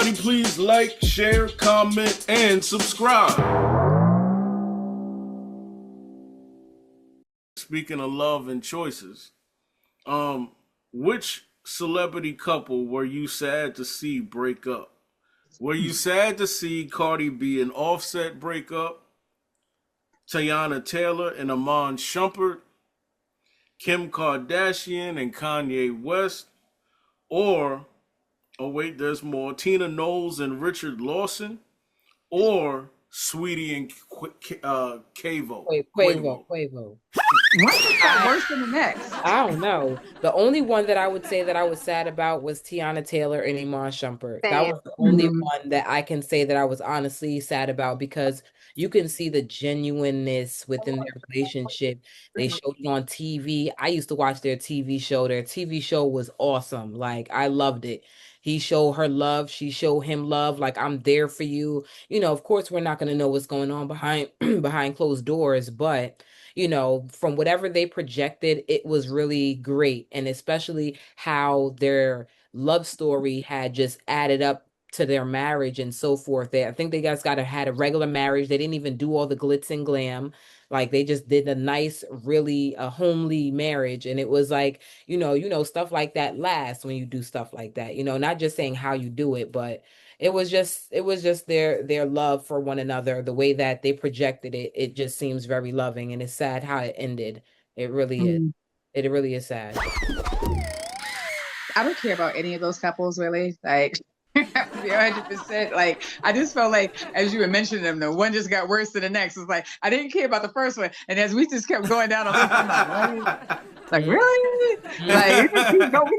Everybody please like, share, comment, and subscribe. Speaking of love and choices, which celebrity couple were you sad to see break up? Were you sad to see Cardi B and Offset break up? Teyana Taylor and Amon Shumpert? Kim Kardashian and Kanye West? Or, oh wait, there's more, Tina Knowles and Richard Lawson? Or Sweetie and Quavo? Quavo. One just got worse than the next. I don't know. The only one that I would say that I was sad about was Tiana Taylor and Iman Shumpert. That was the only one that I can say that I was honestly sad about because you can see the genuineness within their relationship. They showed it on TV. I used to watch their TV show. Their TV show was awesome. Like, I loved it. He showed her love. She showed him love. Like, I'm there for you. You know, of course, we're not going to know what's going on behind behind closed doors, but you know, from whatever they projected, it was really great. And especially how their love story had just added up to their marriage and so forth. I think they guys had a regular marriage. They didn't even do all the glitz and glam. Like they just did a nice, really a homely marriage. And it was like, stuff like that lasts when you do stuff like that. You know, not just saying how you do it, but it was just their love for one another, the way that they projected it. It just seems very loving, and it's sad how it ended. It really is. It really is sad. I don't care about any of those couples really. Like 100%. Like I just felt like as you were mentioning them, the one just got worse than the next. It's like I didn't care about the first one, and as we just kept going down the list, I'm like really? Like we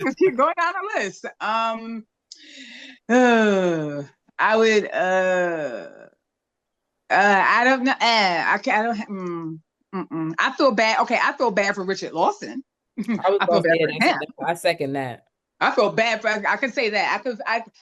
just keep going down the list. I would I don't know. I feel bad. Okay, I feel bad for Richard Lawson. I feel bad for him. I second that. I feel bad for. I can say that.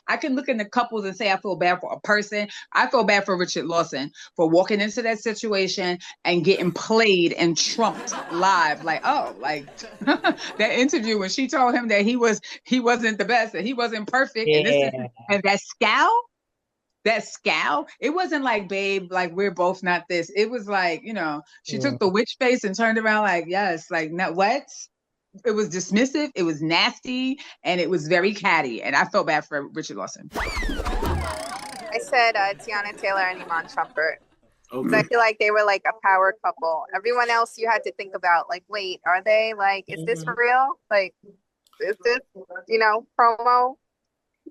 I can look in the couples and say I feel bad for a person. I feel bad for Richard Lawson for walking into that situation and getting played and trumped live. Like that interview when she told him that he wasn't the best, that he wasn't perfect, and that scowl. That scowl, it wasn't like, babe, like we're both not this. It was like, she took the witch face and turned around like, yes, like, not what? It was dismissive, it was nasty, and it was very catty. And I felt bad for Richard Lawson. I said Tiana Taylor and Iman Shumpert. Okay. I feel like they were like a power couple. Everyone else you had to think about, like, wait, are they like, is this for real? Like, is this, promo?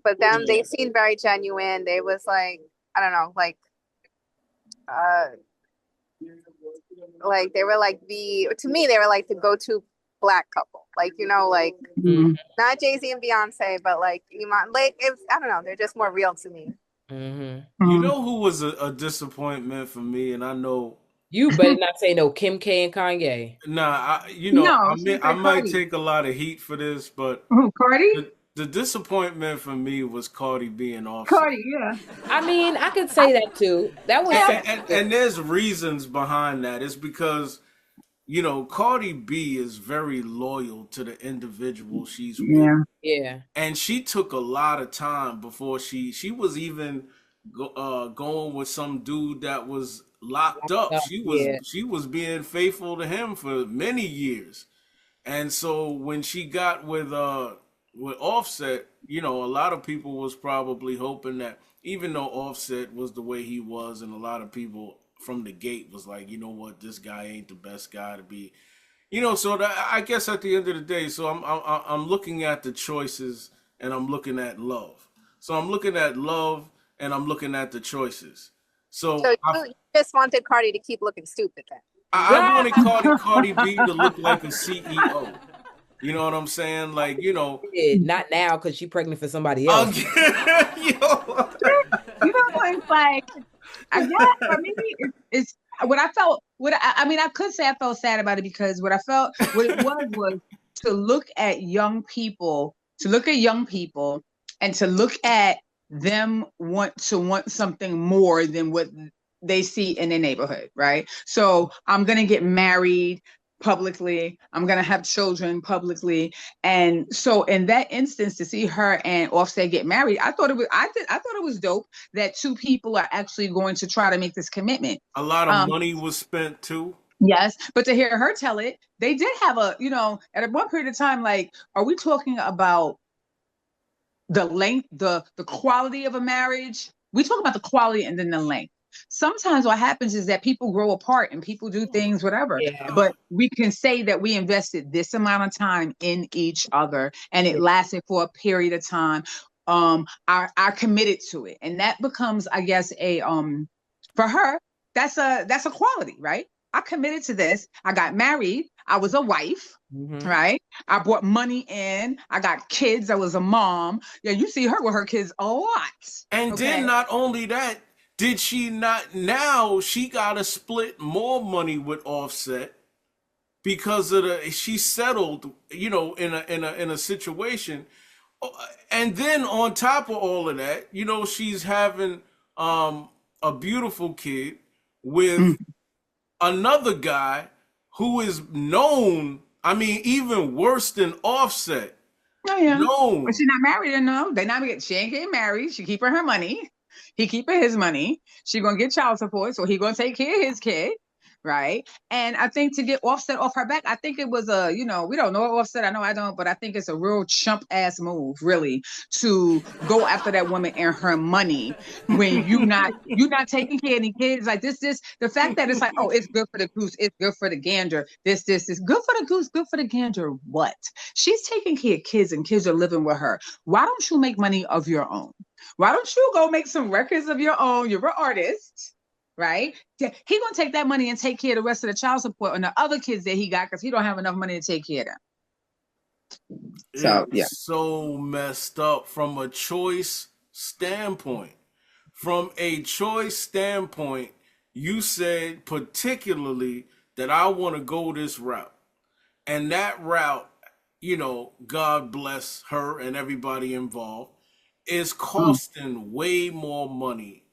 But them, they seemed very genuine. They was like, I don't know, like they were like to me, they were like the go-to Black couple. Like, not Jay-Z and Beyonce, but like Iman, like I don't know, they're just more real to me. Mm-hmm. You know who was a disappointment for me, and I know you better not say no Kim K and Kanye. Nah, I might take a lot of heat for this, but Cardi? The disappointment for me was Cardi being off. Cardi, yeah. I mean, I could say that too. That was and there's reasons behind that. It's because, Cardi B is very loyal to the individual she's with. Yeah. And she took a lot of time before she was even going with some dude that was locked up. She was being faithful to him for many years. And so when she got with Offset, a lot of people was probably hoping that even though Offset was the way he was, and a lot of people from the gate was like, you know what, this guy ain't the best guy to be, so I guess at the end of the day, so I'm looking at the choices and I'm looking at love. So I'm looking at love and I'm looking at the choices. So you just wanted Cardi to keep looking stupid then. I wanted Cardi B to look like a CEO. You know what I'm saying? Like, not now because she's pregnant for somebody else. It's like, I guess for me, it's what I felt. I could say I felt sad about it because what it was to look at young people, and to look at them want something more than what they see in their neighborhood, right? So I'm gonna get married. publicly. I'm gonna have children publicly. And so in that instance, to see her and Offset get married, I thought it was dope that two people are actually going to try to make this commitment. A lot of money was spent too. Yes, but to hear her tell it, they did have a, at one period of time, like, are we talking about the length, the quality of a marriage? We talk about the quality and then the length. Sometimes what happens is that people grow apart and people do things, whatever. Yeah. But we can say that we invested this amount of time in each other and it lasted for a period of time. I committed to it. And that becomes, I guess, for her, that's a quality, right? I committed to this. I got married. I was a wife, right? I brought money in. I got kids. I was a mom. Yeah, you see her with her kids a lot. And then not only that, did she not, now she got to split more money with Offset because of she settled, in a situation. And then on top of all of that, she's having a beautiful kid with another guy who is known, I mean, even worse than Offset. Oh yeah. Known. But she's not married, no. She ain't getting married. She keeping her money. He keeping his money. She gonna get child support, so he gonna take care of his kid, right? And I think to get Offset off her back, I think it was we don't know Offset. I know I don't, but I think it's a real chump ass move, really, to go after that woman and her money when you're not taking care of any kids. Like this, the fact that it's like, oh, it's good for the goose, it's good for the gander. This is good for the goose, good for the gander. What? She's taking care of kids and kids are living with her. Why don't you make money of your own? Why don't you go make some records of your own? You're an artist, right? He gonna take that money and take care of the rest of the child support on the other kids that he got because he don't have enough money to take care of them. So yeah, so messed up from a choice standpoint. From a choice standpoint, you said particularly that I want to go this route, and that route, God bless her and everybody involved, is costing way more money.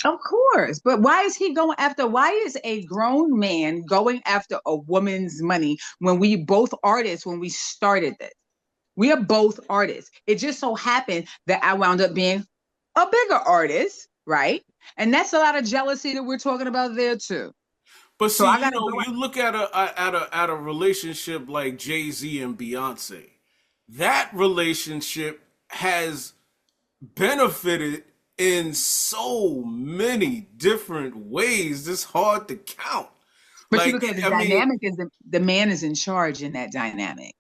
Of course. But why is a grown man going after a woman's money when we both artists, when we started this? We are both artists. It just so happened that I wound up being a bigger artist, right? And that's a lot of jealousy that we're talking about there too. But see, you look at a relationship like Jay-Z and Beyonce. That relationship has benefited in so many different ways. It's hard to count. But you look at the dynamic is the man is in charge in that dynamic.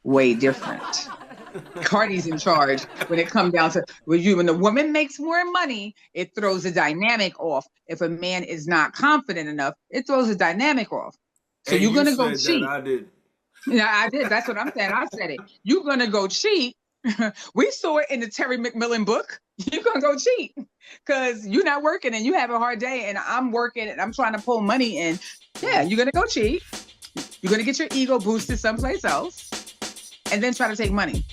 Way different. Cardi's in charge when it comes down to when the woman makes more money, it throws the dynamic off. If a man is not confident enough, it throws the dynamic off. So you're gonna go cheat. I did. Yeah, I did. That's what I'm saying. I said it. You're gonna go cheat. We saw it in the Terry McMillan book. You're gonna go cheat because you're not working and you have a hard day, and I'm working and I'm trying to pull money in. Yeah, you're gonna go cheat. You're gonna get your ego boosted someplace else, and then try to take money.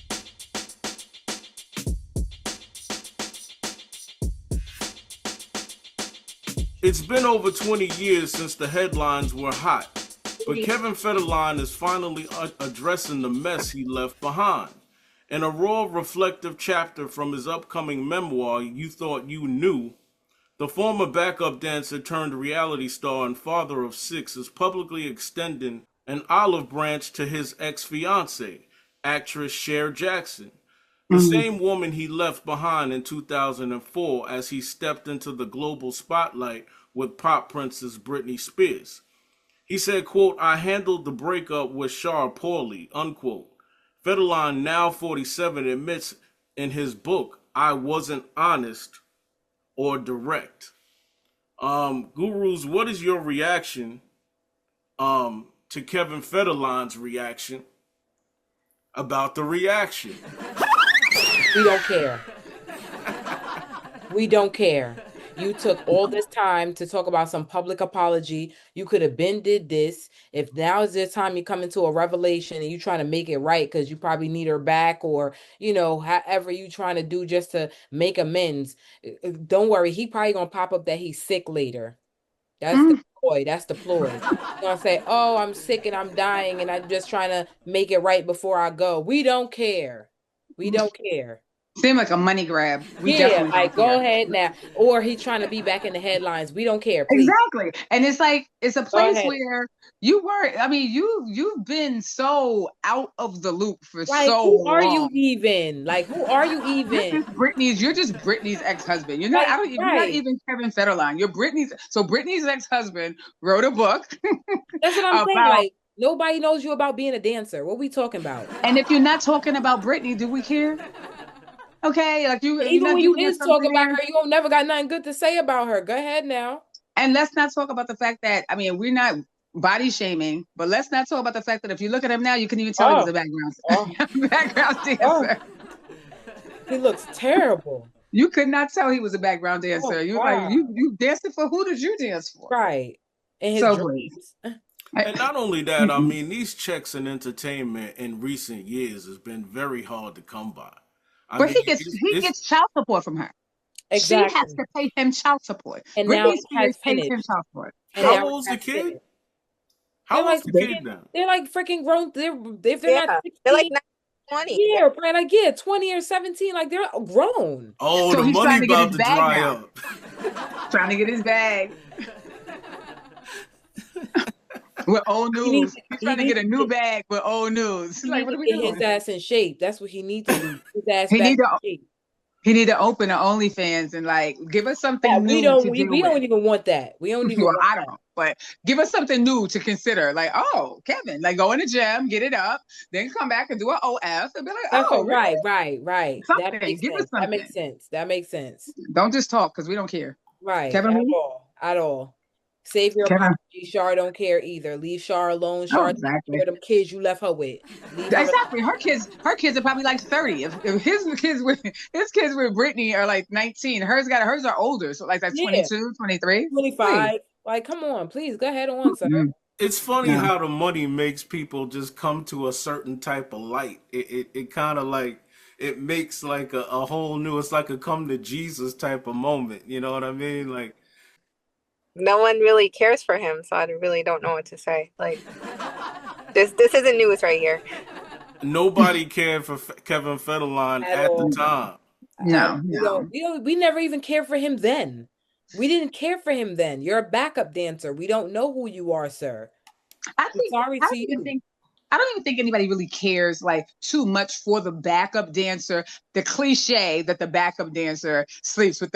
It's been over 20 years since the headlines were hot, but Kevin Federline is finally addressing the mess he left behind. In a raw, reflective chapter from his upcoming memoir, You Thought You Knew, the former backup dancer turned reality star and father of 6 is publicly extending an olive branch to his ex-fiancée, actress Shar Jackson, the same woman he left behind in 2004 as he stepped into the global spotlight with pop princess Britney Spears. He said, quote, "I handled the breakup with Shar poorly," unquote. Federline, now 47, admits in his book, "I wasn't honest or direct." Gurus, what is your reaction to Kevin Federline's reaction about the reaction? We don't care. We don't care. You took all this time to talk about some public apology. You could have been did this. If now is the time you come into a revelation and you trying to make it right because you probably need her back or, however you trying to do just to make amends, don't worry. He probably going to pop up that he's sick later. That's the ploy. That's the ploy. You're gonna say, "Oh, I'm sick and I'm dying, and I'm just trying to make it right before I go." We don't care. We don't care. Seem like a money grab. We Yeah, definitely like don't go care. ahead now. Or he's trying to be back in the headlines. We don't care, please. Exactly. And it's like it's a Go place ahead. where you were, I mean, you've been so out of the loop for Like, so who are you long. even? Like, who are you even? You're just Britney's ex-husband. You're not, Like, you're not right. even Kevin Federline. You're Britney's ex-husband wrote a book That's what I'm saying. about, Like, nobody knows you about being a dancer. What we talking about? and if you're not talking about Britney, do we care? Okay, like you're Even not when you giving her is talk something about here. her, you don't never got nothing good to say about her. Go ahead now. And let's not talk about the fact that, I mean, we're not body shaming, but let's not talk about the fact that if you look at him now, you can even tell he was a background dancer. He looks terrible. You could not tell he was a background dancer. Oh, You wow. you dancing for who did you dance for? Right. In his So dreams. And not only that, I mean, these checks in entertainment in recent years has been very hard to come by. But he gets child support from her. Exactly. She has to pay him child support. And now Britney it Spears has pays finished. him child support. And How now it old's the has kid? finished. How old's the kid now? They're like freaking grown. If they're not 16, they're like 20. yeah, like 20 or 17, like they're grown. Oh, So the he's money trying to get about his to bag dry now. up. Trying to get his bag. With old news. He's trying to get a new bag with old news. He Like, needs what to are we get doing? his ass in shape. That's what he needs to do. His ass He back need in to shape. he need to open an OnlyFans and like give us something Yeah, new to deal we with. don't even want that. We don't even Well, want I that. don't, but give us something new to consider. Like, oh, Kevin, like go in the gym, get it up, then come back and do an OF and be like, oh, really? Right. That Something. makes Give us sense. That something. makes sense. That makes sense. Don't just talk because we don't care. Right. Kevin, At all. Save your Kevin. apology. Shar don't care either. Leave Shar alone. Oh, Shar exactly. them kids you left her with. Leave her Exactly. Her kids are probably like 30. If his kids with Brittany are like 19, hers are older. So like that's 22, 23. 25. Please. Like, come on, please go ahead on, sir. Mm-hmm. It's funny how the money makes people just come to a certain type of light. It kind of like it makes like a whole new. It's like a come to Jesus type of moment. You know what I mean? Like no one really cares for him, so I really don't know what to say. Like this isn't news right here. Nobody cared for Kevin Federline at the time. No. We never even cared for him then. We didn't care for him then. You're a backup dancer. We don't know who you are, sir. I don't even think anybody really cares like too much for the backup dancer. The cliche that the backup dancer sleeps with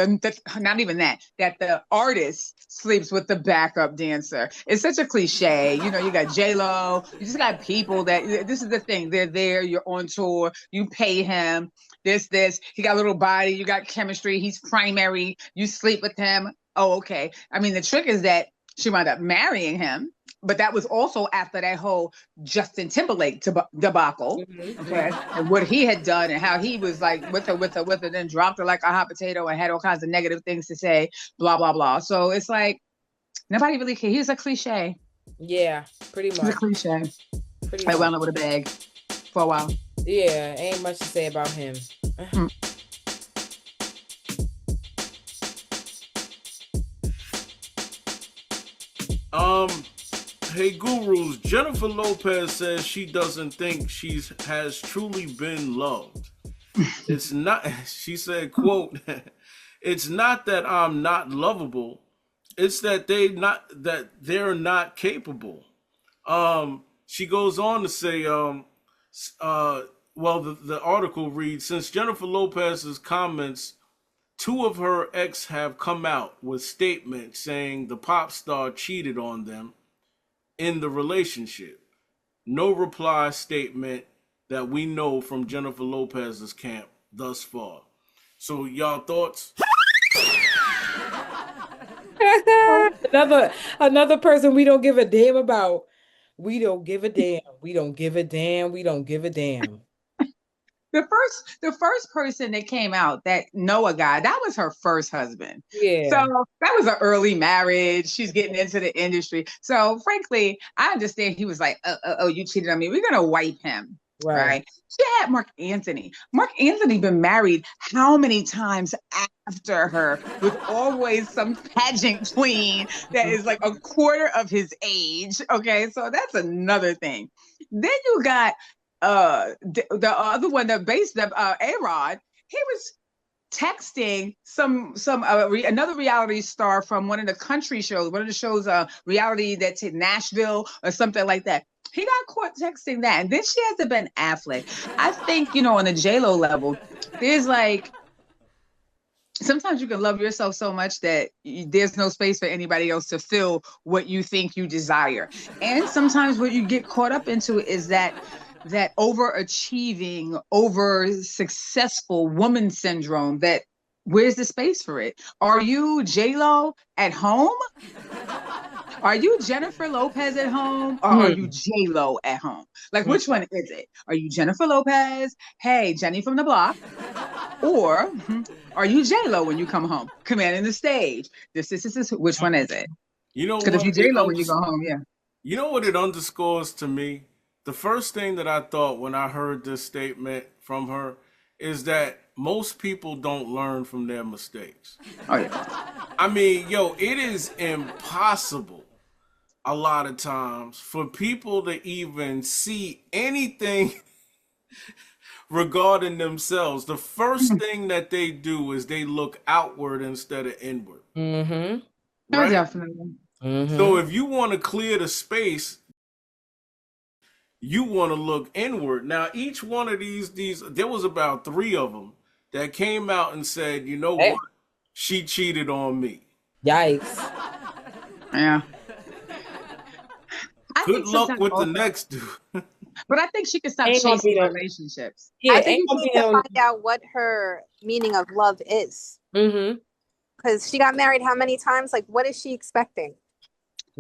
not even that the artist sleeps with the backup dancer. It's such a cliche. You know, you got J-Lo, you just got people that this is the thing. They're there, you're on tour, you pay him. This, he got a little body, you got chemistry, he's primary, you sleep with him. Oh, okay. I mean, the trick is that she wound up marrying him. But that was also after that whole Justin Timberlake debacle, okay, and what he had done and how he was like with her, then dropped her like a hot potato and had all kinds of negative things to say, blah, blah, blah. So it's like, nobody really cares. He's a cliche. Yeah, pretty much. He's a cliche. I wound up with a bag for a while. Yeah, ain't much to say about him. Hey gurus, Jennifer Lopez says she doesn't think has truly been loved. It's not, she said, quote, it's not that I'm not lovable, it's that they're not capable. She goes on to say, the article reads, since Jennifer Lopez's comments, 2 of her ex have come out with statements saying the pop star cheated on them in the relationship. No reply statement that we know from Jennifer Lopez's camp thus far. So y'all thoughts? Another person we don't give a damn about. We don't give a damn. We don't give a damn. We don't give a damn. The first person that came out, that Noah guy, that was her first husband. Yeah. So that was an early marriage. She's getting into the industry. So frankly, I understand he was like, oh, you cheated on me. We're going to wipe him. Right. She had Mark Anthony. Mark Anthony been married how many times after her with always some pageant queen that is like a quarter of his age. Okay, so that's another thing. Then you got the other one, the A-Rod. He was texting another reality star from one of the country shows, one of the shows, reality that's in Nashville or something like that. He got caught texting that. And then she has to Ben Affleck. I think, on the J-Lo level, there's like, sometimes you can love yourself so much that there's no space for anybody else to fill what you think you desire. And sometimes what you get caught up into is that overachieving, over successful woman syndrome that where's the space for it? Are you J-Lo at home? Are you Jennifer Lopez at home, or are you J-Lo at home? Like, which one is it? Are you Jennifer Lopez? Hey, Jenny from the block. Or are you J-Lo when you come home, commanding the stage? This. Which one is it? Because if you J-Lo when you go home, yeah. You know what it underscores to me? The first thing that I thought when I heard this statement from her is that most people don't learn from their mistakes. Oh, yeah. I mean, it is impossible a lot of times for people to even see anything regarding themselves. The first thing that they do is they look outward instead of inward. Mm-hmm. Right? Definitely. Mm-hmm. So if you want to clear the space, you want to look inward. Now, each one of these, there was about 3 of them that came out and said, you know what? She cheated on me. Yikes. Yeah. Good luck with the next dude. But I think she can stop chasing relationships. Yeah, I think you need to find out what her meaning of love is. Mm-hmm. Because she got married how many times? Like, what is she expecting?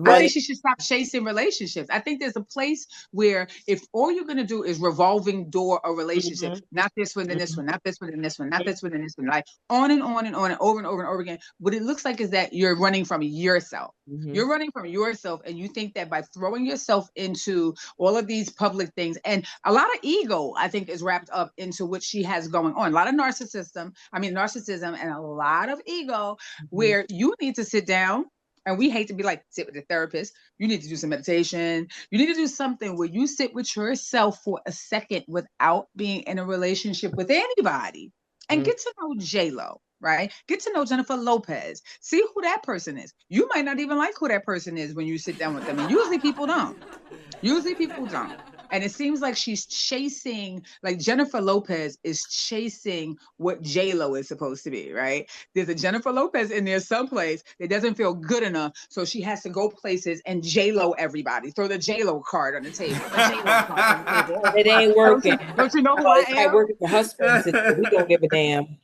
I think she should stop chasing relationships. I think there's a place where if all you're going to do is revolving door a relationship, not this one, then this one, not this one, then this one, not this one, then this one, like on and on and on and over and over and over again. What it looks like is that you're running from yourself. You're running from yourself, and you think that by throwing yourself into all of these public things, and a lot of ego, I think, is wrapped up into what she has going on. A lot of narcissism, and a lot of ego, where you need to sit down. And we hate to be like, sit with a therapist. You need to do some meditation. You need to do something where you sit with yourself for a second without being in a relationship with anybody and get to know J-Lo, right? Get to know Jennifer Lopez. See who that person is. You might not even like who that person is when you sit down with them. And usually people don't. And it seems like she's chasing, like Jennifer Lopez is chasing what J-Lo is supposed to be, right? There's a Jennifer Lopez in there someplace that doesn't feel good enough, so she has to go places and J-Lo everybody. Throw the J-Lo card on the table. It ain't working. Don't you know who I am? I work with husbands. We don't give a damn.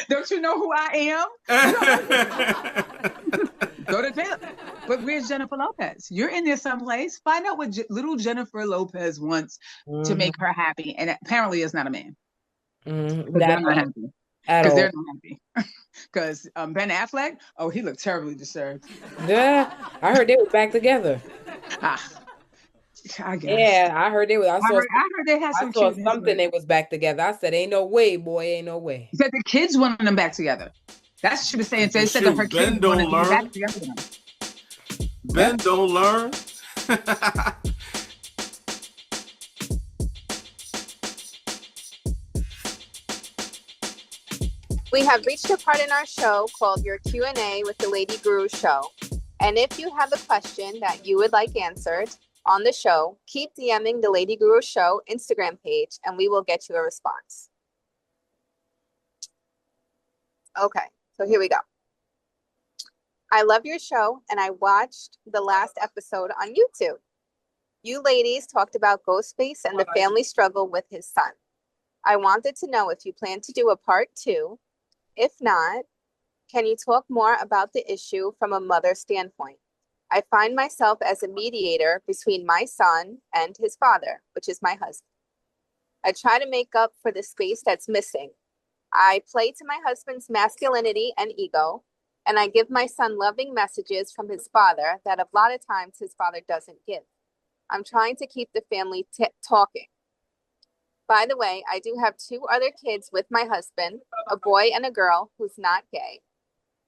Don't you know who I am? Go to jail. But where's Jennifer Lopez? You're in there someplace. Find out what little Jennifer Lopez wants to make her happy. And apparently it's not a man. They're not happy. Because they're not happy. Because Ben Affleck, he looked terribly disturbed. Yeah, I heard they were back together. I guess. Yeah, I heard they were. I heard they had some. I saw something. They was back together. I said, "Ain't no way, boy. Ain't no way." Said the kids wanted them back together. That's what she was saying. They said that her kids wanted to be back together. Ben don't learn. We have reached a part in our show called your Q&A with the Lady Guru Show. And if you have a question that you would like answered on the show, keep DMing the Lady Guru Show Instagram page and we will get you a response. Okay, so here we go. I love your show and I watched the last episode on YouTube. You ladies talked about Ghostface and the family struggle with his son. I wanted to know if you plan to do a part 2. If not, can you talk more about the issue from a mother standpoint? I find myself as a mediator between my son and his father, which is my husband. I try to make up for the space that's missing. I play to my husband's masculinity and ego, and I give my son loving messages from his father that a lot of times his father doesn't give. I'm trying to keep the family talking. By the way, I do have 2 other kids with my husband, a boy and a girl who's not gay.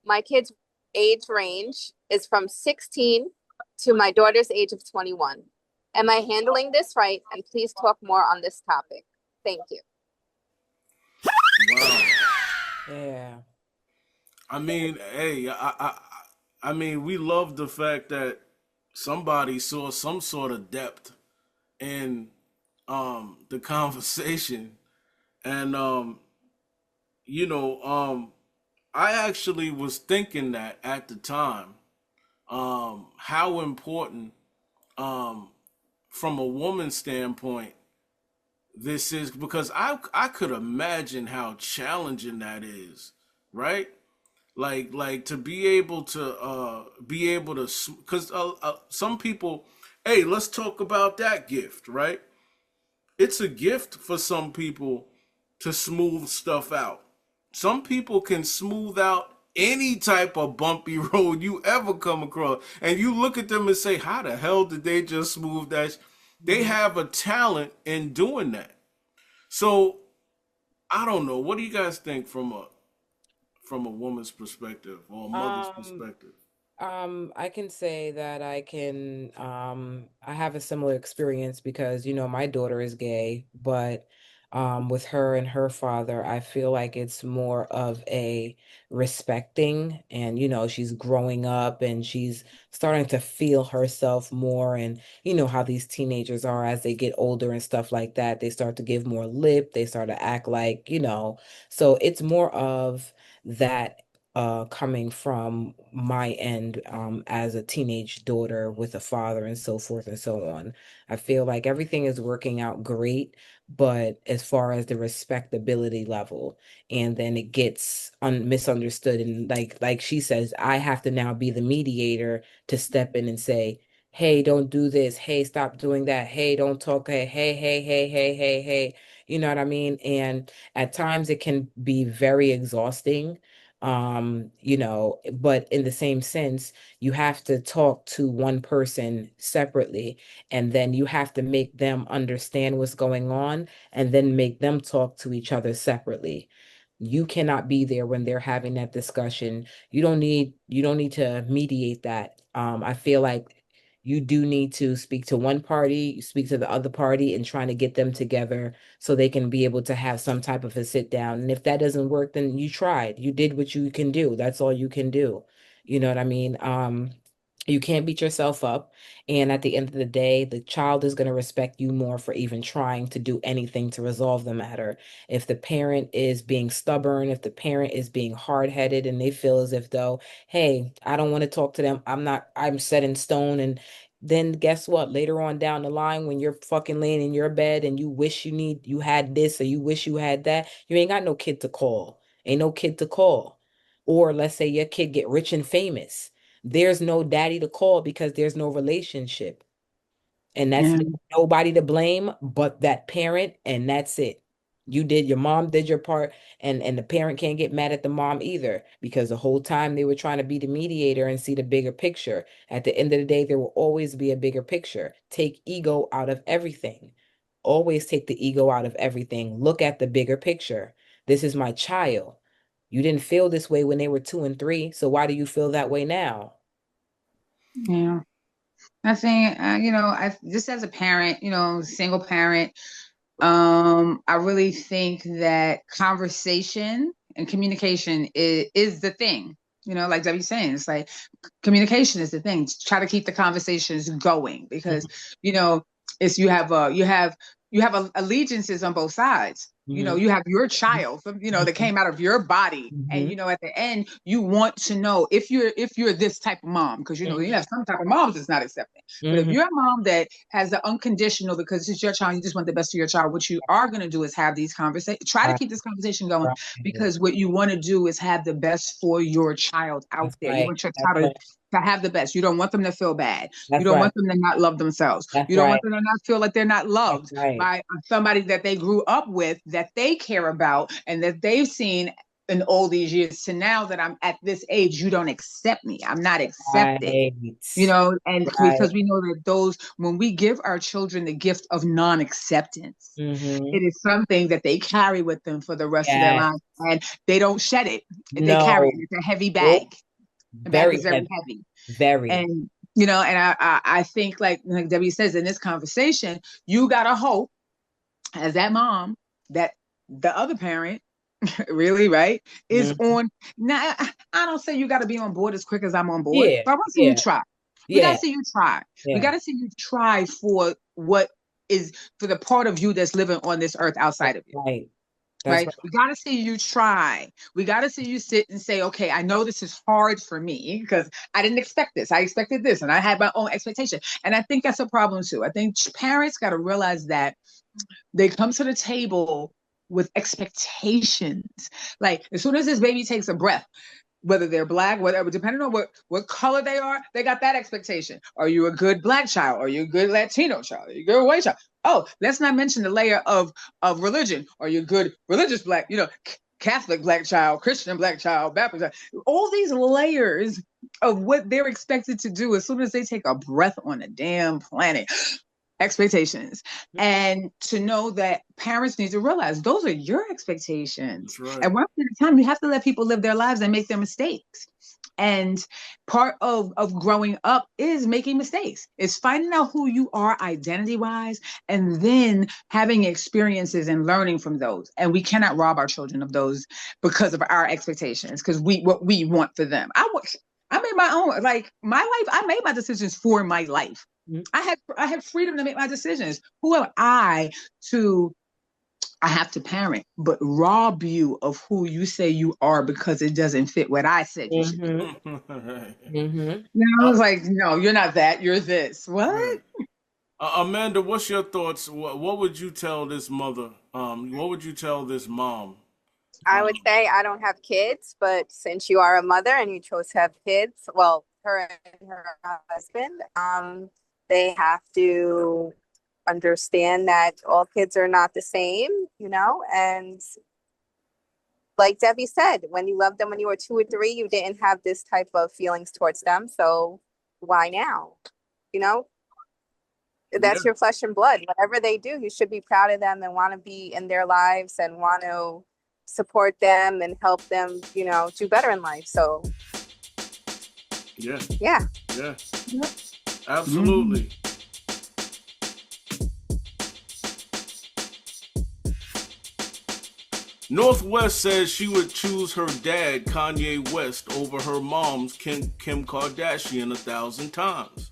My kids' age range is from 16 to my daughter's age of 21. Am I handling this right? And please talk more on this topic. Thank you. Wow. Yeah. I mean, hey, I mean, we love the fact that somebody saw some sort of depth in the conversation, and you know, I actually was thinking that at the time, how important, from a woman's standpoint, this is, because I could imagine how challenging that is, right? Like to be able to, because some people, hey, let's talk about that gift, right? It's a gift for some people to smooth stuff out. Some people can smooth out any type of bumpy road you ever come across, and you look at them and say, how the hell did they just smooth that? They have a talent in doing that. So I don't know. What do you guys think from a woman's perspective or a mother's perspective? I can say that I have a similar experience because, my daughter is gay, but with her and her father, I feel like it's more of a respecting and, she's growing up and she's starting to feel herself more. And how these teenagers are as they get older and stuff like that. They start to give more lip, they start to act like, so it's more of that coming from my end as a teenage daughter with a father and so forth and so on. I feel like everything is working out great, but as far as the respectability level, and then it gets misunderstood, and like she says, I have to now be the mediator to step in and say, hey, don't do this. Hey, stop doing that. Hey, don't talk. Hey. You know what I mean? And at times it can be very exhausting, but in the same sense, you have to talk to one person separately, and then you have to make them understand what's going on, and then make them talk to each other separately. You cannot be there when they're having that discussion. You don't need to mediate that. I feel like you do need to speak to one party, speak to the other party, and trying to get them together so they can be able to have some type of a sit down. And if that doesn't work, then you tried. You did what you can do. That's all you can do. You know what I mean? You can't beat yourself up. And at the end of the day, the child is going to respect you more for even trying to do anything to resolve the matter. If the parent is being stubborn, if the parent is being hard-headed and they feel as if though, hey, I don't want to talk to them, I'm set in stone. And then guess what? Later on down the line, when you're fucking laying in your bed and you wish you had this or you wish you had that, you ain't got no kid to call. Ain't no kid to call. Or let's say your kid get rich and famous, there's no daddy to call because there's no relationship. And that's Yeah. nobody to blame but that parent, and that's it. Your mom did your part, and the parent can't get mad at the mom either because the whole time they were trying to be the mediator and see the bigger picture. At the end of the day, there will always be a bigger picture. Take ego out of everything. Always take the ego out of everything. Look at the bigger picture. This is my child. You didn't feel this way when they were 2 and 3, so why do you feel that way now? Yeah. I think, I just as a parent, single parent, I really think that conversation and communication is the thing. Like Debbie's saying, it's like communication is the thing. Try to keep the conversations going because, it's you have allegiances on both sides. Mhm. You have your child, that came out of your body, and Mhm. at the end, you want to know if you're this type of mom, because you have some type of moms that's not accepting. But if Mhm. you're a mom that has the unconditional, because it's your child, you just want the best for your child, what you are going to do is have these conversations. Try to Right, keep this conversation going, right. because what you want to do is have the best for your child out That's there. You right. want your That's child right. to have the best. You don't want them to feel bad. You That's don't right. want them to not love themselves. That's You don't want right. them to not feel like they're not That's loved right. by somebody that they grew up with, that they care about, and that they've seen in all these years to now that I'm at this age, you don't accept me. I'm not accepted. Right. You know, and Right. because we know that when we give our children the gift of non-acceptance, it is something that they carry with them for the rest of their lives, and they don't shed it. They carry it. It's a heavy bag. The bag is very heavy. Very. And, you know, and I think like Debbie says in this conversation, you got to hope as that mom that the other parent really, right, is on. Now, I don't say you got to be on board as quick as I'm on board, but I want to see you try. We got to see you try. We got to see you try for what is for the part of you that's living on this earth outside of you. Right. Right. We got to see you try. We got to see you sit and say, okay, I know this is hard for me because I didn't expect this. I expected this and I had my own expectation. And I think that's a problem too. I think parents got to realize that they come to the table with expectations. Like as soon as this baby takes a breath, whether they're black, whatever, depending on what color they are, they got that expectation. Are you a good black child? Are you a good Latino child? Are you a good white child? Oh, let's not mention the layer of religion. Are you a good religious black, Catholic black child, Christian black child, Baptist child? All these layers of what they're expected to do as soon as they take a breath on the damn planet. Expectations. And to know that parents need to realize those are your expectations. Right. At one point in time, you have to let people live their lives and make their mistakes. And part of growing up is making mistakes. It's finding out who you are identity-wise and then having experiences and learning from those. And we cannot rob our children of those because of our expectations, because what we want for them. I made my own, like my life, I made my decisions for my life. I had freedom to make my decisions. Who am I have to parent, but rob you of who you say you are because it doesn't fit what I said you should be. I was like, no, you're not that. You're this. What? Right. Amanda, what's your thoughts? What would you tell this mother? What would you tell this mom? I would say I don't have kids, but since you are a mother and you chose to have kids, well, her and her husband, they have to understand that all kids are not the same, and like Debbie said, when you loved them when you were 2 or 3, you didn't have this type of feelings towards them. So why now? That's your flesh and blood. Whatever they do, you should be proud of them and want to be in their lives and want to support them and help them, do better in life. So yeah. Absolutely. Northwest says she would choose her dad, Kanye West, over her mom's Kim Kardashian 1,000 times.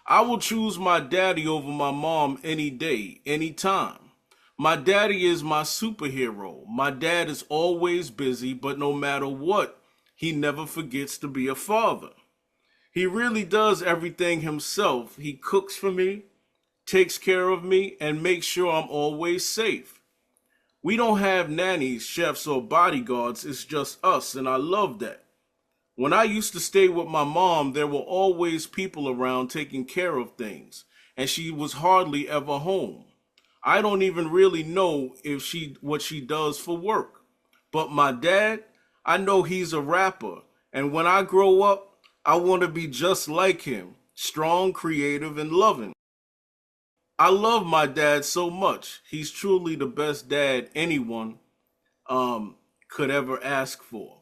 I will choose my daddy over my mom any day, any time. My daddy is my superhero. My dad is always busy, but no matter what, he never forgets to be a father. He really does everything himself. He cooks for me, takes care of me, and makes sure I'm always safe. We don't have nannies, chefs, or bodyguards. It's just us, and I love that. When I used to stay with my mom, there were always people around taking care of things, and she was hardly ever home. I don't even really know what she does for work. But my dad, I know he's a rapper, and when I grow up, I want to be just like him, strong, creative, and loving. I love my dad so much. He's truly the best dad anyone could ever ask for.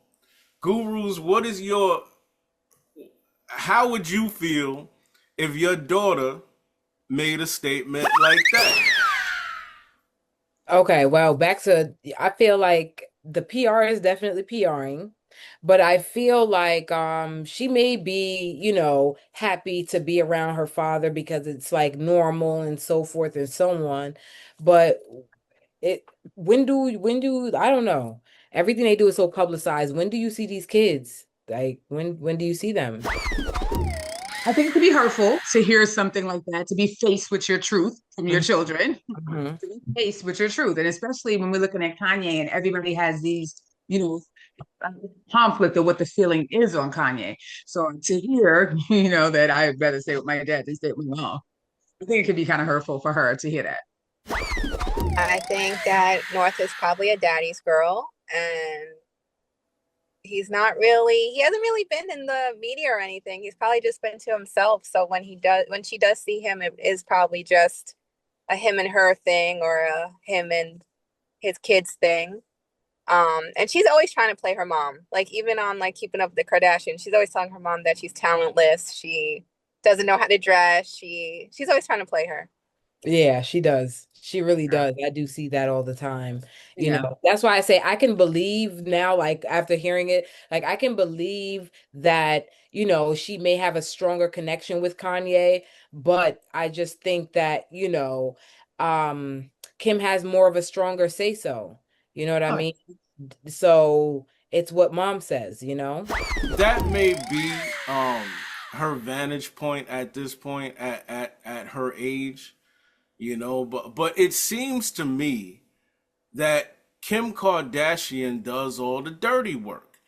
Gurus, how would you feel if your daughter made a statement like that? Okay, well, I feel like the PR is definitely PRing. But I feel like she may be, happy to be around her father because it's like normal and so forth and so on. But when do I don't know. Everything they do is so publicized. When do you see these kids? Like when do you see them? I think it could be hurtful to hear something like that, to be faced with your truth from your children, to be faced with your truth. And especially when we're looking at Kanye and everybody has these, conflict of what the feeling is on Kanye. So to hear, that I'd rather stay with my dad than stay with my mom, I think it could be kind of hurtful for her to hear that. I think that North is probably a daddy's girl, and he's not really, he hasn't really been in the media or anything. He's probably just been to himself. So when she does see him, it is probably just a him and her thing or a him and his kids thing. And she's always trying to play her mom. Like even on like Keeping Up with the Kardashians, she's always telling her mom that she's talentless. She doesn't know how to dress. She's always trying to play her. Yeah, she does. She really does. I do see that all the time. You Yeah. know, that's why I say I can believe now, like after hearing it, like I can believe that, you know, she may have a stronger connection with Kanye, but I just think that, you know, Kim has more of a stronger say so. You know what I Oh, mean? So it's what mom says, you know? That may be her vantage point at this point at her age, you know, but it seems to me that Kim Kardashian does all the dirty work.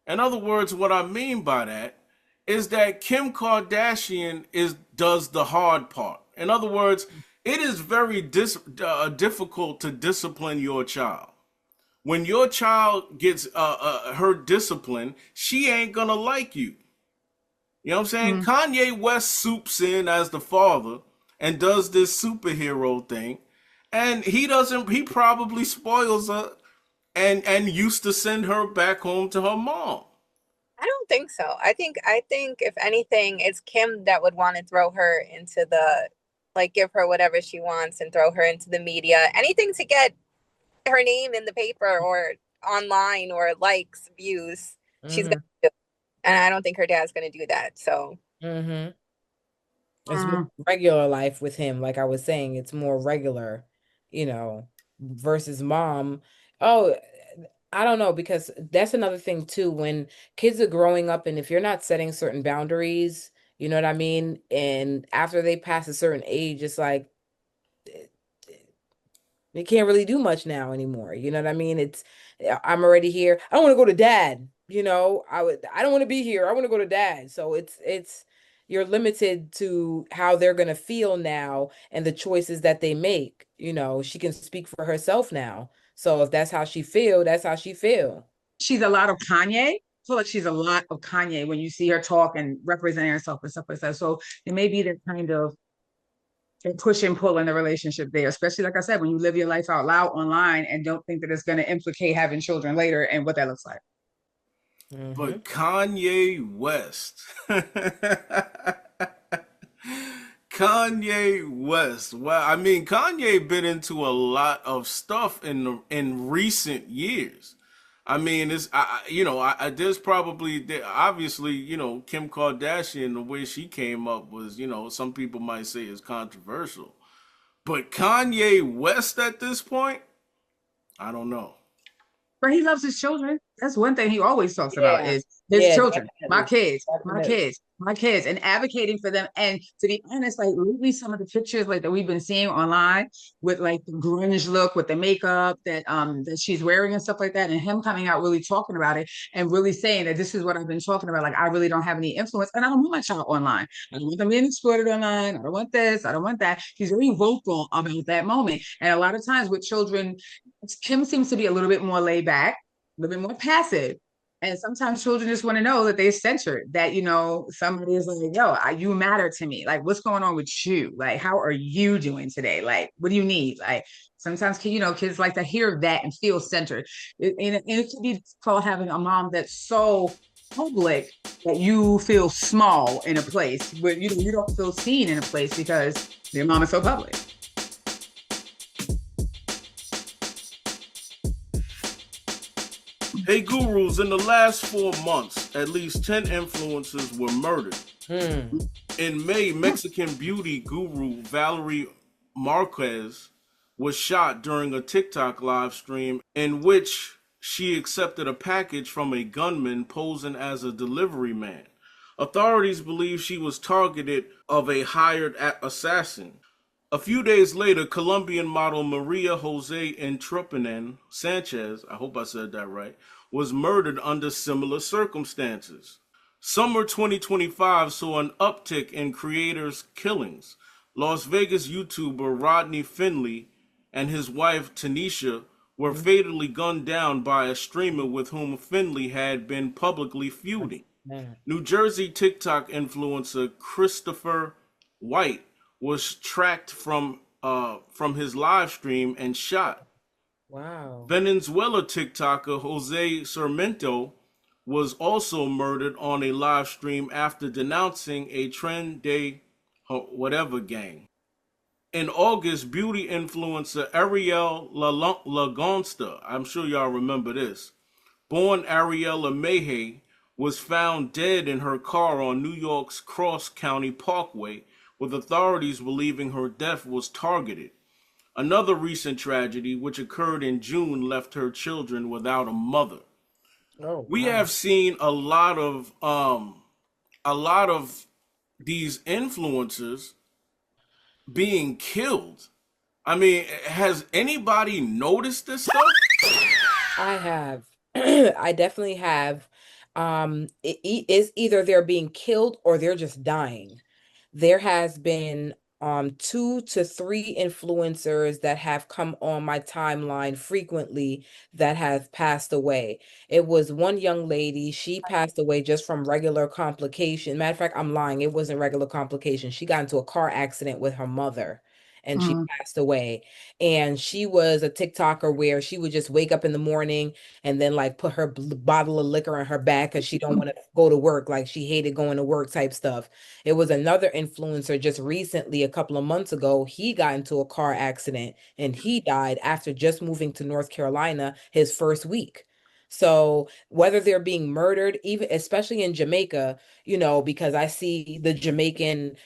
In other words, what I mean by that is that Kim Kardashian does the hard part. In other words, it is very difficult to discipline your child. When your child gets her discipline, she ain't gonna like you. You know what I'm saying? Kanye West swoops in as the father and does this superhero thing, and he probably spoils her and used to send her back home to her mom. I don't think so. I think if anything, it's Kim that would want to throw her into the like give her whatever she wants and throw her into the media. Anything to get her name in the paper or online or likes, views, she's gonna Mm-hmm. do. And I don't think her dad's gonna do that. So Mm-hmm. It's more mm. regular life with him, like I was saying, it's more regular, you know, versus mom. Oh, I don't know, because that's another thing too. When kids are growing up, and if you're not setting certain boundaries, you know what I mean? And after they pass a certain age, it's like they can't really do much now anymore. You know what I mean? I'm already here. I don't want to go to dad. You know, I don't want to be here. I want to go to dad. So it's you're limited to how they're gonna feel now and the choices that they make. You know, she can speak for herself now. So if that's how she feel, that's how she feel. She's a lot of Kanye. I feel like she's a lot of Kanye when you see her talk and representing herself and stuff like that. So it may be that kind of push and pull in the relationship there, especially like I said, when you live your life out loud online and don't think that it's going to implicate having children later and what that looks like. Mm-hmm. But Kanye West. Kanye West. Well, I mean, Kanye been into a lot of stuff in recent years. I mean, there's probably obviously, you know, Kim Kardashian, the way she came up was, you know, some people might say is controversial. But Kanye West at this point, I don't know. But he loves his children. That's one thing he always talks about Yeah. is his Yeah, children, my definitely. kids, my Definitely. kids, my kids, and advocating for them. And to be honest, like lately, some of the pictures like that we've been seeing online with like the grunge look with the makeup that she's wearing and stuff like that, and him coming out really talking about it and really saying that this is what I've been talking about. Like I really don't have any influence, and I don't want my child online. I don't want them being exploited online. I don't want this. I don't want that. He's very vocal about that moment, and a lot of times with children, Kim seems to be a little bit more laid back, a little bit more passive. And sometimes children just want to know that they're censored, that, you know, somebody is like, yo, you matter to me. Like, what's going on with you? Like, how are you doing today? Like, what do you need? Like, sometimes, you know, kids like to hear that and feel centered. And it can be called having a mom that's so public that you feel small in a place, but you don't feel seen in a place because your mom is so public. Hey gurus, in the last 4 months, at least 10 influencers were murdered. Hmm. In May, Mexican beauty guru Valerie Marquez was shot during a TikTok live stream in which she accepted a package from a gunman posing as a delivery man. Authorities believe she was targeted of a hired assassin. A few days later, Colombian model Maria Jose Entrepinen Sanchez, I hope I said that right, was murdered under similar circumstances. Summer 2025 saw an uptick in creators' killings. Las Vegas YouTuber Rodney Finley and his wife Tanisha were fatally gunned down by a streamer with whom Finley had been publicly feuding. New Jersey TikTok influencer Christopher White was tracked from his live stream and shot. Wow. Venezuela TikToker Jose Sarmiento was also murdered on a live stream after denouncing a Tren de whatever gang. In August, beauty influencer Ariel Lagonsta, I'm sure y'all remember this, born Ariella Mayhay, was found dead in her car on New York's Cross County Parkway, with authorities believing her death was targeted. Another recent tragedy, which occurred in June, left her children without a mother. Oh, we have seen a lot of these influencers being killed. I mean, has anybody noticed this stuff? I have. I definitely have. It is either they're being killed or they're just dying. There has been 2 to 3 influencers that have come on my timeline frequently that have passed away. It was one young lady, she passed away just from regular complication. Matter of fact, I'm lying, it wasn't regular complication. She got into a car accident with her mother and she passed away. And she was a TikToker where she would just wake up in the morning and then like put her bottle of liquor in her bag because she don't want to go to work. Like she hated going to work type stuff. It was another influencer just recently, a couple of months ago, he got into a car accident and he died after just moving to North Carolina his first week. So whether they're being murdered, even especially in Jamaica, because I see the Jamaican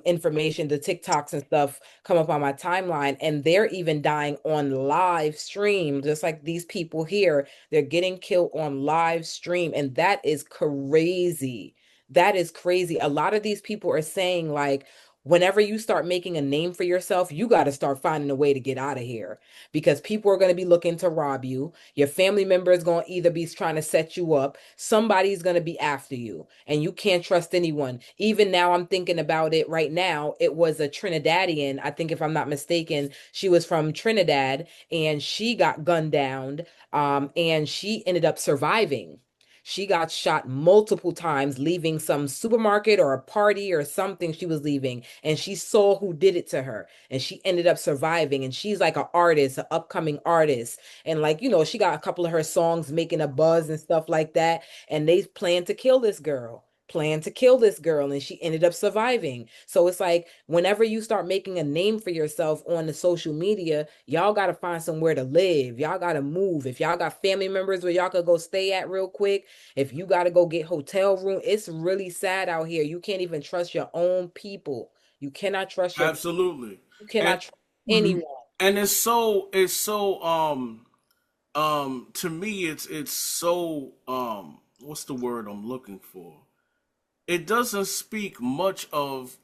information, the TikToks and stuff come up on my timeline, and they're even dying on live stream, just like these people here. They're getting killed on live stream, and that is crazy. That is crazy. A lot of these people are saying, like, whenever you start making a name for yourself, you got to start finding a way to get out of here because people are going to be looking to rob you. Your family member is going to either be trying to set you up. Somebody's going to be after you, and you can't trust anyone. Even now, I'm thinking about it right now. It was a Trinidadian. I think if I'm not mistaken, she was from Trinidad and she got gunned down, and she ended up surviving. She got shot multiple times leaving some supermarket or a party or something she was leaving. And she saw who did it to her. And she ended up surviving. And she's like an artist, an upcoming artist. And like, she got a couple of her songs making a buzz and stuff like that. And they plan to kill this girl. And she ended up surviving. So it's like whenever you start making a name for yourself on the social media, y'all got to find somewhere to live. Y'all got to move. If y'all got family members where y'all could go stay at real quick, if you got to go get hotel room, it's really sad out here. You can't even trust your own people. You cannot trust your Absolutely. You cannot trust anyone. And it's so to me it's so what's the word I'm looking for? It doesn't speak much of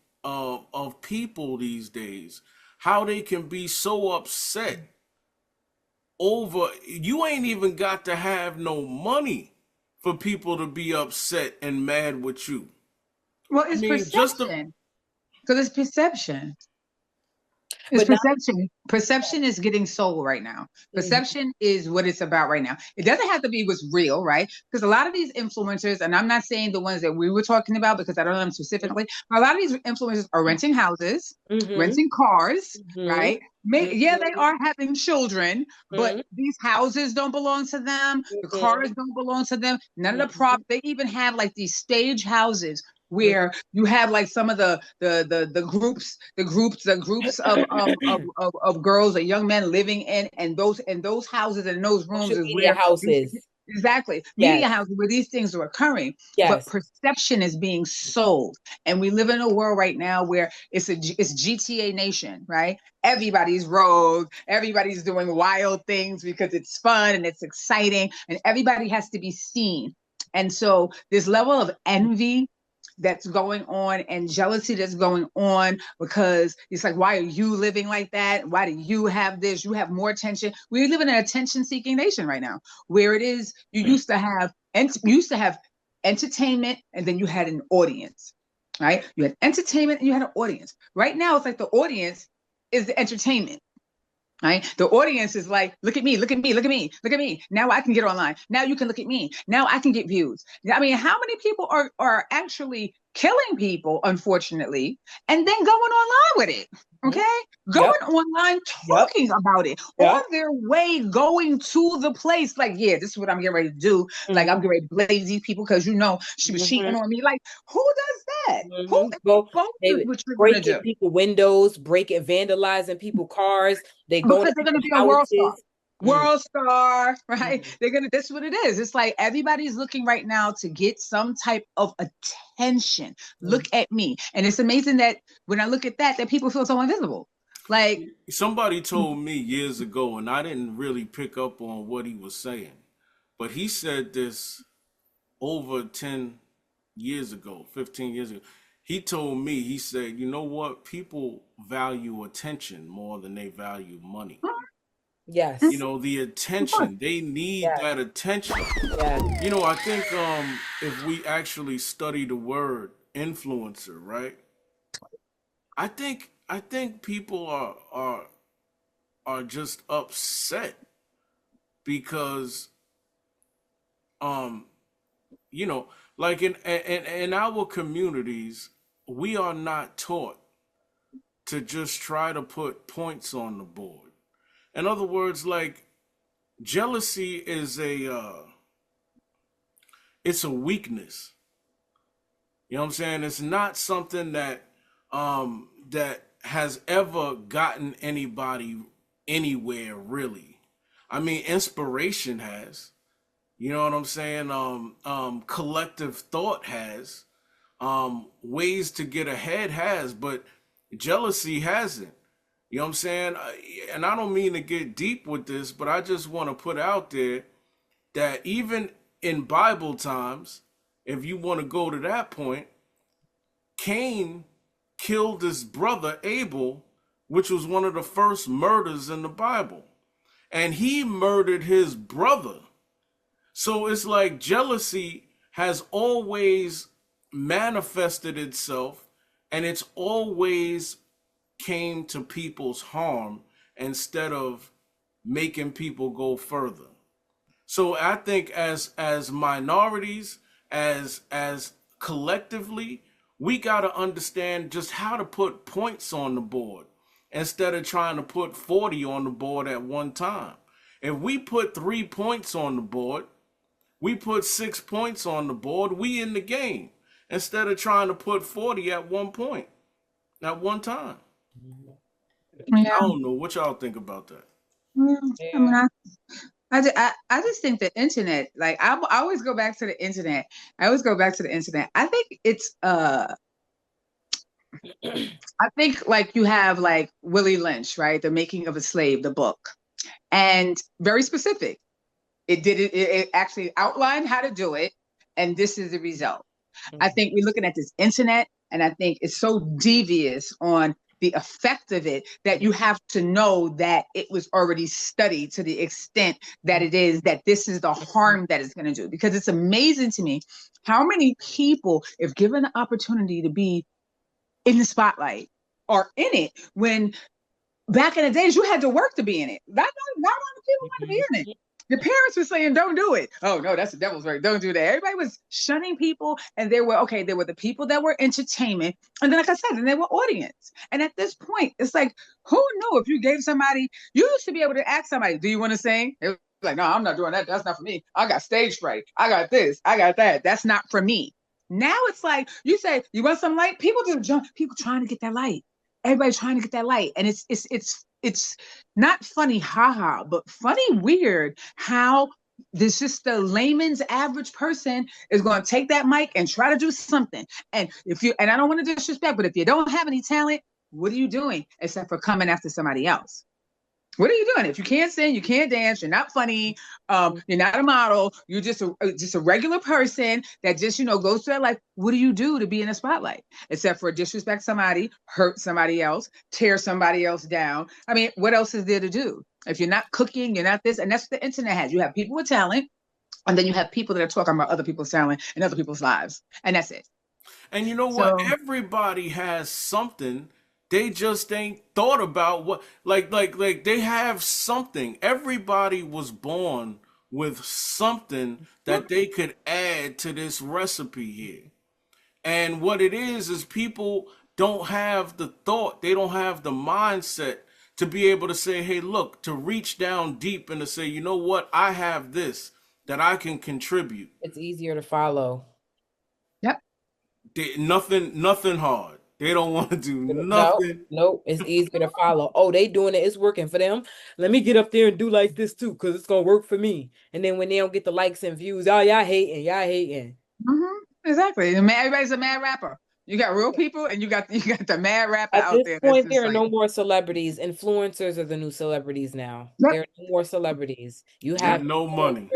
people these days, how they can be so upset over, you ain't even got to have no money for people to be upset and mad with you. Well, it's perception. Because it's perception. It's perception. Perception is getting sold right now. Perception is what it's about right now. It doesn't have to be what's real, right? Because a lot of these influencers, and I'm not saying the ones that we were talking about because I don't know them specifically, but a lot of these influencers are renting houses, renting cars, right? Yeah, they are having children, but these houses don't belong to them. The cars don't belong to them. None of the props. They even have like these stage houses where you have like some of the groups of girls or young men living in, and those houses and those rooms is where houses. Exactly. Media houses where these things are occurring. But perception is being sold. And we live in a world right now where it's GTA Nation, right? Everybody's rogue. Everybody's doing wild things because it's fun and it's exciting. And everybody has to be seen. And so this level of envy that's going on and jealousy that's going on, because it's like, why are you living like that? Why do you have this? You have more attention. We live in an attention-seeking nation right now, where it is you used to have entertainment and then you had an audience, right? You had entertainment and you had an audience. Right now, it's like the audience is the entertainment. Right? The audience is like, look at me, look at me, look at me, look at me. Now I can get online. Now you can look at me. Now I can get views. I mean, how many people are actually killing people, unfortunately, and then going online with it? Okay, going online talking about it on their way going to the place. Like, yeah, this is what I'm getting ready to do. Like, I'm getting ready to blaze these people because she was cheating on me. Like, who does that? Who they breaking people windows, vandalizing people cars. They going because they're gonna be a world star. World star, right? That's what it is. It's like everybody's looking right now to get some type of attention. Look at me. And it's amazing that when I look at that people feel so invisible. Like, somebody told me years ago, and I didn't really pick up on what he was saying, but he said this over 10 years ago, 15 years ago. He told me, he said, you know what? People value attention more than they value money. Yes. You know, the attention, they need that attention. Yes. You know, I think if we actually study the word influencer, right? I think people are just upset because you know, like in our communities, we are not taught to just try to put points on the board. In other words, like, jealousy is it's a weakness. You know what I'm saying? It's not something that that has ever gotten anybody anywhere, really. I mean, inspiration has. You know what I'm saying? Collective thought has. Ways to get ahead has, but jealousy hasn't. You know what I'm saying? And I don't mean to get deep with this, but I just want to put out there that even in Bible times, if you want to go to that point, Cain killed his brother Abel, which was one of the first murders in the Bible. And he murdered his brother. So it's like jealousy has always manifested itself, and it's always came to people's harm instead of making people go further. So I think as minorities, as collectively, we got to understand just how to put points on the board instead of trying to put 40 on the board at one time. If we put 3 points on the board, we put 6 points on the board, we in the game, instead of trying to put 40 at one point, at one time. I don't know. What y'all think about that? I mean, I just think the internet, like, I always go back to the internet. I think it's I think, like, you have, like, Willie Lynch, right? The Making of a Slave, the book, and very specific. It actually outlined how to do it, and this is the result. I think we're looking at this internet, and I think it's so devious on the effect of it that you have to know that it was already studied to the extent that it is, that this is the harm that it's going to do. Because it's amazing to me how many people, if given the opportunity to be in the spotlight, are in it, when back in the days you had to work to be in it. Not a lot of people want to be in it. The parents were saying, don't do it. Oh, no, that's the devil's work. Don't do that. Everybody was shunning people. And there were the people that were entertainment. And then, like I said, then they were audience. And at this point, it's like, who knew if you gave somebody, you used to be able to ask somebody, do you want to sing? It was like, no, I'm not doing that. That's not for me. I got stage fright. I got this. I got that. That's not for me. Now it's like, you say, you want some light? People just jump. People trying to get that light. Everybody's trying to get that light. And it's not funny, haha, but funny, weird how this just the layman's average person is going to take that mic and try to do something. And and I don't want to disrespect, but if you don't have any talent, what are you doing except for coming after somebody else? What are you doing? If you can't sing, you can't dance, you're not funny, you're not a model, you're just a regular person that just, goes through that life. What do you do to be in the spotlight? Except for disrespect somebody, hurt somebody else, tear somebody else down. I mean, what else is there to do? If you're not cooking, you're not this, and that's what the internet has. You have people with talent, and then you have people that are talking about other people's talent and other people's lives, and that's it. And you know what? Everybody has something They just ain't thought about what, like they have something. Everybody was born with something that they could add to this recipe here. And what it is people don't have the thought, they don't have the mindset to be able to say, hey, look, to reach down deep and to say, you know what, I have this that I can contribute. It's easier to follow. Yep. Nothing hard. They don't want to do nothing. No, it's easier to follow. Oh, they doing it. It's working for them. Let me get up there and do like this too, because it's going to work for me. And then when they don't get the likes and views, oh, y'all hating. Exactly. Everybody's a mad rapper. You got real people and you got the mad rapper out there. At this point, there are no more celebrities. Influencers are the new celebrities now. Yep. There are no more celebrities. You have no money.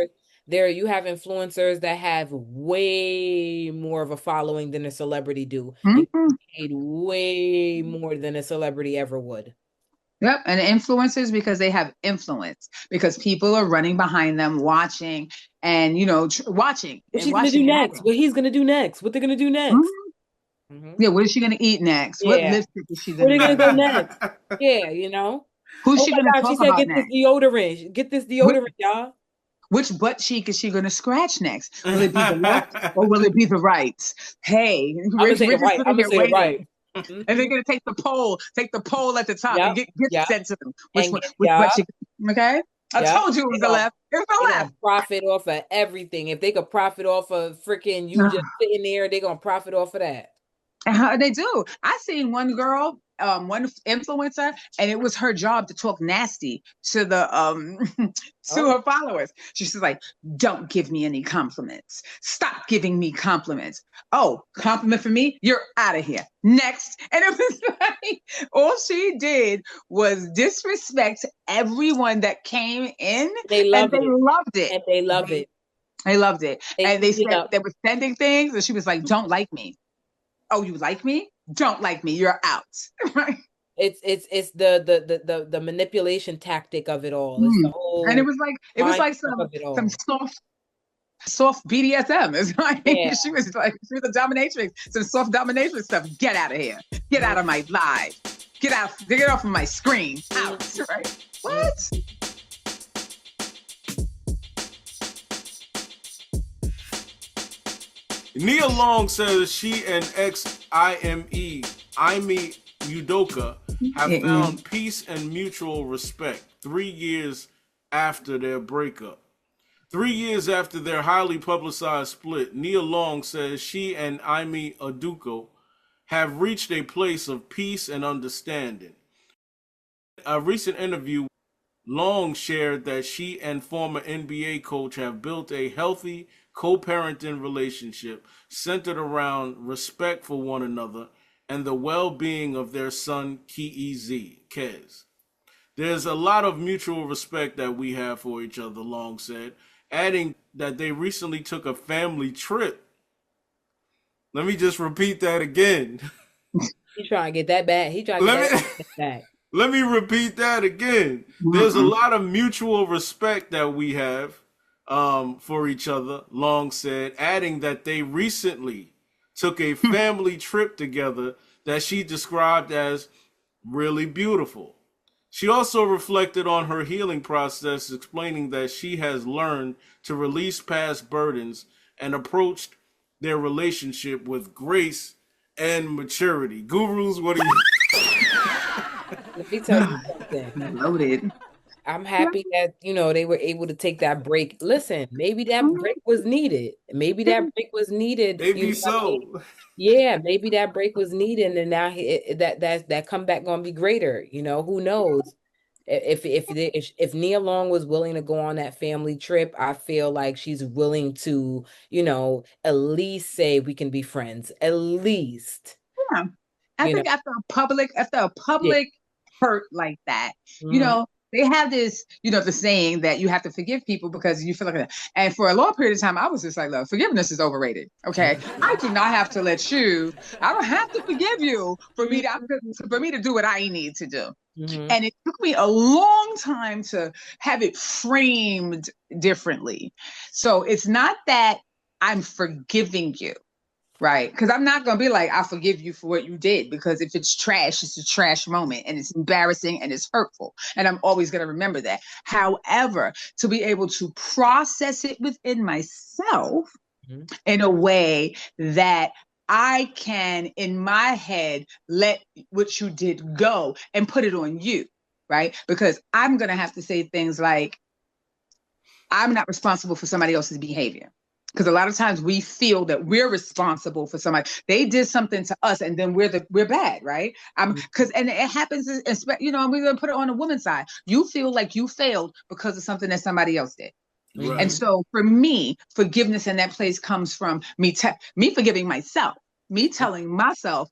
You have influencers that have way more of a following than a celebrity do. And paid way more than a celebrity ever would. Yep, and influencers because they have influence, because people are running behind them, watching, and watching. What she's gonna do next? What he's gonna do next? What they're gonna do next? Yeah, what is she gonna eat next? Yeah. What lipstick is she gonna? Where they gonna go next? Yeah, Who's she gonna talk about next? Get this deodorant, y'all. Which butt cheek is she going to scratch next? Will it be the left or will it be the right? Hey, I'm going to say it right. And they're going to take the poll at the top and get sent to them. Which butt cheek? Okay? I told you it was the left. It was the left. Profit off of everything. If they could profit off of freaking you just sitting there, they're going to profit off of that. They do. I seen one girl, one influencer, and it was her job to talk nasty to the her followers. She's like, "Don't give me any compliments. Stop giving me compliments. Oh, compliment for me? You're out of here. Next." And it was like all she did was disrespect everyone that came in. They loved it. And they loved it. And they said they were sending things, and she was like, "Don't like me. Oh, you like me? Don't like me. You're out." Right? It's the manipulation tactic of it all. It's the whole and it was like some soft BDSM. It's like she was a dominatrix, some soft dominatrix stuff. Get out of here. Get out of my live. Get off of my screen. Out. Right? What? Nia Long says she and ex-Ime Udoka have found peace and mutual respect 3 years after their breakup. 3 years after their highly publicized split, Nia Long says she and Ime Udoka have reached a place of peace and understanding. In a recent interview, Long shared that she and former NBA coach have built a healthy co-parenting relationship centered around respect for one another and the well-being of their son, Kez. There's a lot of mutual respect that we have for each other, Long said, adding that they recently took a family trip. Let me just repeat that again. He's trying to get that back. Let me repeat that again. There's a lot of mutual respect that we have for each other, Long said, adding that they recently took a family trip together that she described as really beautiful. She also reflected on her healing process, explaining that she has learned to release past burdens and approached their relationship with grace and maturity. Gurus, what do you... Let me tell you something. Loaded. I'm happy that, they were able to take that break. Listen, maybe that break was needed. Maybe so. Yeah, maybe that break was needed, and now that comeback gonna be greater. Who knows? If Nia Long was willing to go on that family trip, I feel like she's willing to, at least say we can be friends. At least. Yeah. I think after a public hurt like that, they have this, the saying that you have to forgive people because you feel like that. And for a long period of time, I was just like, look, forgiveness is overrated. Okay. I do not have to I don't have to forgive you for me to do what I need to do. And it took me a long time to have it framed differently. So it's not that I'm forgiving you. Right. Because I'm not going to be like, I forgive you for what you did. Because if it's trash, it's a trash moment and it's embarrassing and it's hurtful. And I'm always going to remember that. However, to be able to process it within myself in a way that I can, in my head, let what you did go and put it on you. Right. Because I'm going to have to say things like, I'm not responsible for somebody else's behavior. Because a lot of times we feel that we're responsible for somebody. They did something to us, and then we're bad, right? Because and it happens, you know. And we're gonna put it on the woman's side. You feel like you failed because of something that somebody else did, right. And so for me, forgiveness in that place comes from me forgiving myself, me telling myself,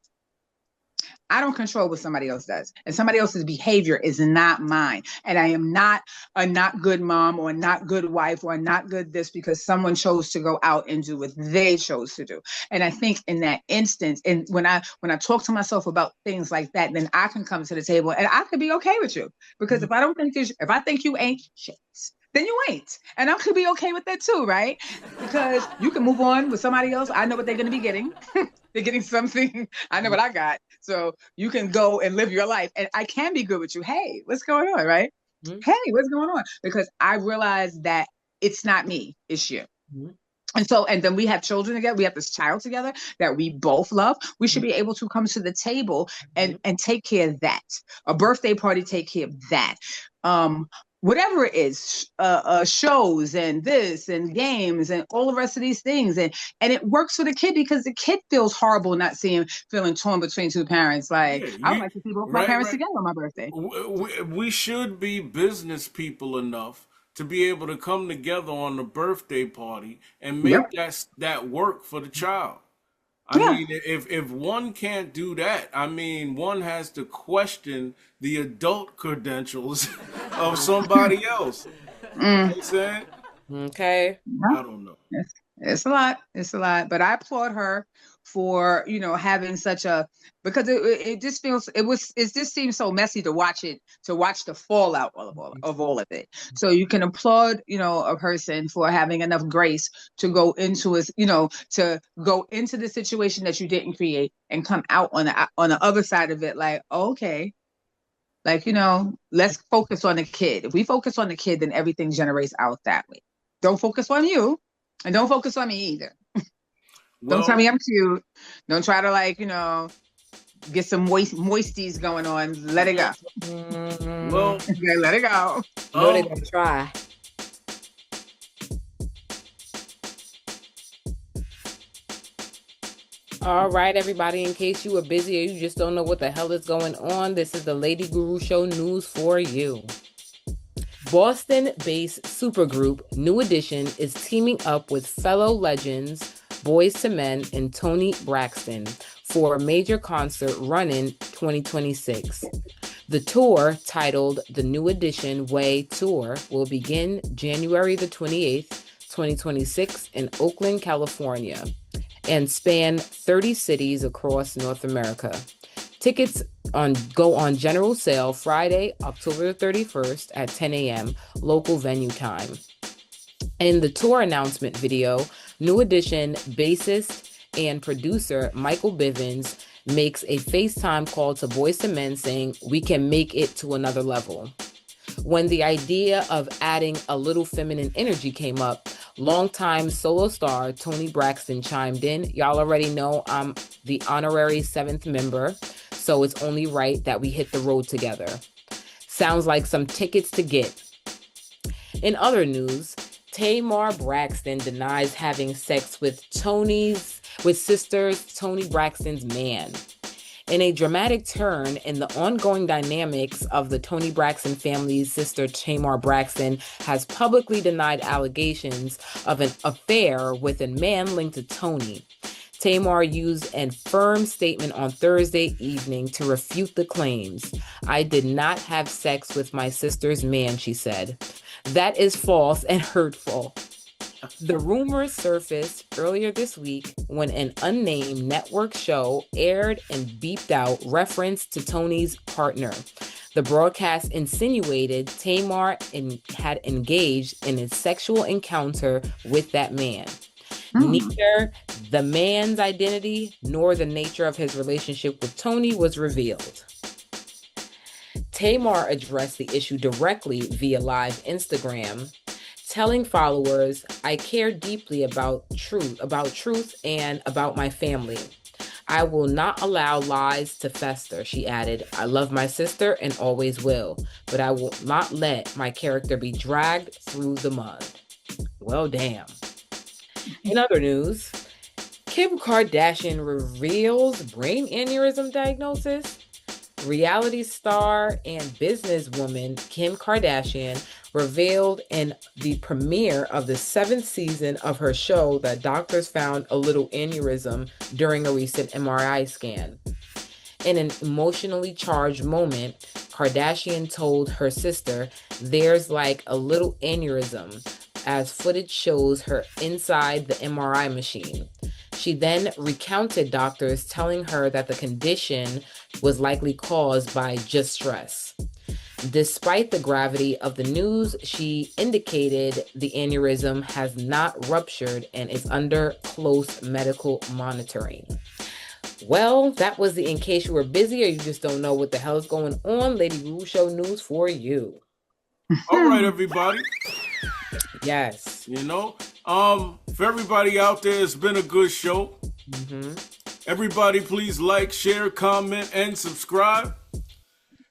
I don't control what somebody else does, and somebody else's behavior is not mine. And I am not a not good mom or a not good wife or a not good this because someone chose to go out and do what they chose to do. And I think in that instance, and when I talk to myself about things like that, then I can come to the table and I could be okay with you. Because if I think you ain't shit, then you ain't. And I could be okay with that too, right? Because you can move on with somebody else. I know what they're going to be getting. They're getting something. I know what I got. So you can go and live your life. And I can be good with you. Hey, what's going on, right? Hey, what's going on? Because I realize that it's not me, it's you. And then we have children together. We have this child together that we both love. We should be able to come to the table and take care of that. A birthday party, take care of that. Whatever it is, shows and this and games and all the rest of these things. And it works for the kid because the kid feels horrible not feeling torn between two parents. Like, I would like to see both my parents together on my birthday. We should be business people enough to be able to come together on the birthday party and make that work for the child. I mean, if one can't do that, I mean, one has to question the adult credentials of somebody else. You know what I'm saying? Okay. I don't know. It's a lot. It's a lot. But I applaud her for, you know, having such a, because it just feels, it just seems so messy to watch the fallout of all of it. So you can applaud, you know, a person for having enough grace to go into the situation that you didn't create and come out on the other side of it. Like, okay, like, you know, let's focus on the kid. If we focus on the kid, then everything generates out that way. Don't focus on you. And don't focus on me either. Don't tell me I'm cute. Don't try to, like, you know, get some moisties going on. Let it go. Well, okay, let it go. No, they don't try. All right, everybody, in case you were busy or you just don't know what the hell is going on, this is the Lady Guru Show news for you. Boston-based supergroup New Edition is teaming up with fellow legends Boyz II Men and Toni Braxton for a major concert running 2026. The tour, titled the New Edition Way Tour, will begin January the 28th, 2026 in Oakland, California, and span 30 cities across North America. Tickets go on general sale Friday, October 31st at 10 a.m. local venue time. In the tour announcement video, New Edition bassist and producer Michael Bivins makes a FaceTime call to Boyz II Men saying, "We can make it to another level." When the idea of adding a little feminine energy came up, longtime solo star Toni Braxton chimed in. Y'all already know I'm the honorary 7th member, so it's only right that we hit the road together. Sounds like some tickets to get. In other news, Tamar Braxton denies having sex with sisters Toni Braxton's man. In a dramatic turn in the ongoing dynamics of the Toni Braxton family's sister Tamar Braxton has publicly denied allegations of an affair with a man linked to Toni. Tamar used a firm statement on Thursday evening to refute the claims. "I did not have sex with my sister's man," she said. "That is false and hurtful." The rumors surfaced earlier this week when an unnamed network show aired and beeped out reference to Toni's partner. The broadcast insinuated Tamar had engaged in a sexual encounter with that man. Neither the man's identity nor the nature of his relationship with Tony was revealed. Tamar addressed the issue directly via live Instagram, telling followers, "I care deeply about truth and about my family. I will not allow lies to fester," she added. "I love my sister and always will, but I will not let my character be dragged through the mud." Well, damn. In other news, Kim Kardashian reveals brain aneurysm diagnosis. Reality star and businesswoman Kim Kardashian revealed in the premiere of the 7th season of her show that doctors found a little aneurysm during a recent MRI scan. In an emotionally charged moment, Kardashian told her sister, "There's like a little aneurysm," as footage shows her inside the MRI machine. She then recounted doctors telling her that the condition was likely caused by just stress. Despite the gravity of the news, she indicated the aneurysm has not ruptured and is under close medical monitoring. Well, that was the In Case You Were Busy or You Just Don't Know What the Hell is Going On, Lady Guru Show news for you. All right, everybody. Yes. You know, for everybody out there, it's been a good show. Everybody, please like, share, comment, and subscribe.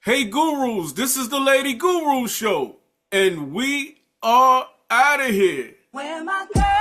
Hey, gurus, this is the Lady Guru Show, and we are out of here. Where my girl?